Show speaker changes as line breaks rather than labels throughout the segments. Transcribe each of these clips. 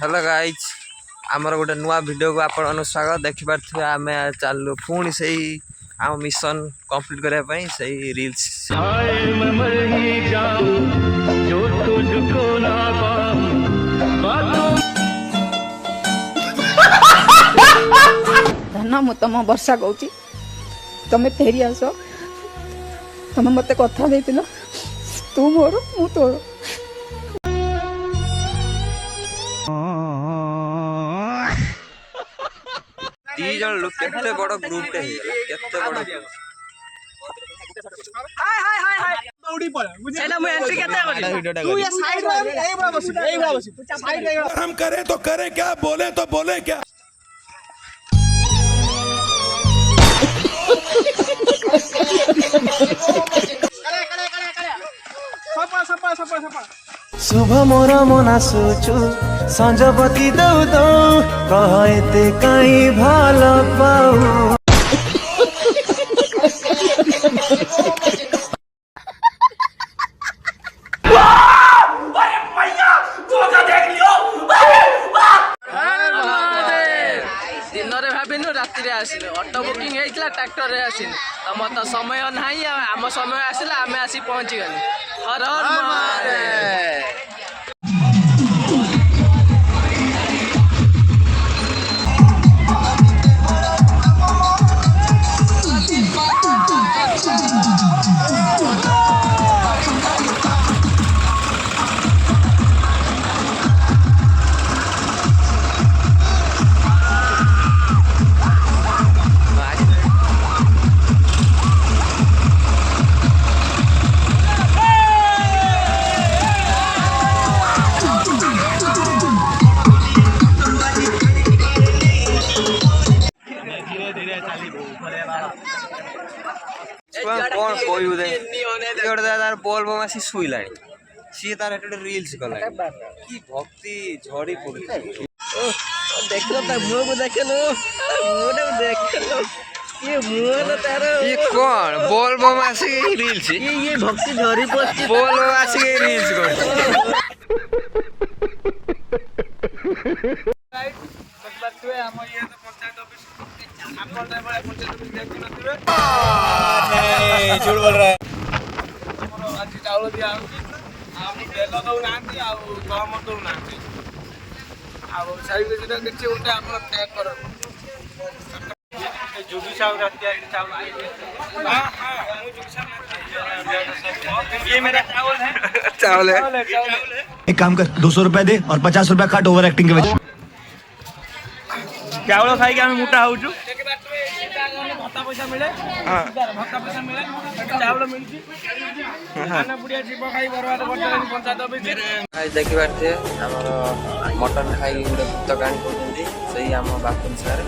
Hello guys आमर गोटे नुआ वीडियो को आपण स्वागत देखिपे आम चलू पुणी से आम मिशन कंप्लीट करने से रील्स
धन मु तुम वर्षा कहूँ तुम्हें फेरी आस तुम मत कथा दे तू मोर मु तोर
दी जन लोग केते बड़ ग्रुप टे हेला केते बड़ ग्रुप
दौड़ी पड़ा मुझे एला मैं एंट्री केते करी तू ये साइड रे यही बड़ा बस साइड रे
हम करें तो करें क्या बोले तो बोले क्या
सपा
शुभ मोर मना सोचु संजपति दौ दौ कहते कहीं भाल पाऊ
दिन भाविनु राति आसिल ऑटो बुकिंग होता ट्रैक्टर आसिल तुम तो समय ना आम समय आसला आम आसी पहुँची गली हर हर महादेव।
कौन कहू दे गोटे तार बोल बम आसी शुला सी तार रिल्स कला कि भक्ति झड़ी पड़ी
देख लो मुँह को देख लो मुँह देख लो ये मुँह तार
ये कौन बोल बम आसी रिल्स
ये भक्ति झड़ी पड़ी
बोल बम आसी रिल्स कर
झूठ बोल रहा है आज चावल दिया तेल दौना गहम दौना साइड किसी उल्टा आप पैक कर जुगी साहब ये मेरा चावल है
चावल है
एक काम कर 200 रुपया दे और 50 रुपया काट ओवर एक्टिंग के वजह
चावल खाई आम मोटा हो भत्ता पैसा मिले भत्ता पैसा मिले चावल मिलती बुढ़िया जीव खाई बर्बाद पंचायत ऑफिस
देखी पारे आमर मटन खाई गोटे भूत कहानी कहते से आम बापुन सार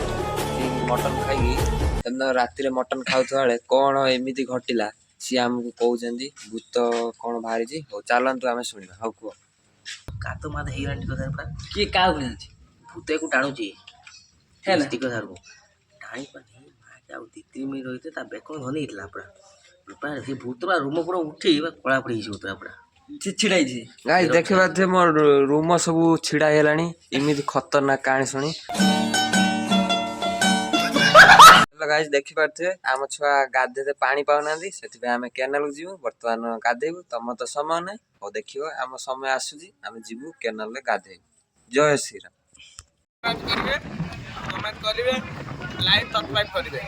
मटन खाई राति मटन खाऊा बेले कौन एमती घटिला सी आमको कहते भूत कौन बाहरी हो चलतु आम शुणा हाँ कह
कातो माद हेरानी कथा पूरा किए का भूत को टाणुची है ना टिक सार को टाणी पानी माके आउ 2-3 मिनिट रही ता बेक धनी इतला पूरा पूरा से भूत पूरा रूम पूरा उठी कला पड़ी पूरा पूरा छिड़ाई
गाइस देखि पाथे मोर रूम सब छिड़ा हेलानी इमिति खतरनाक कहानी सुनी गाइस देखि पाथे आम छुआ गाधे पानी पाउना से आम केनाल जीवु बर्तमान गाधेबु तुम तो समय ना हो देखियो आम समय आसुची आम जीवु केनाल गाधे जय श्री राम
कमेंट करेंगे लाइक सब्सक्राइब करेंगे।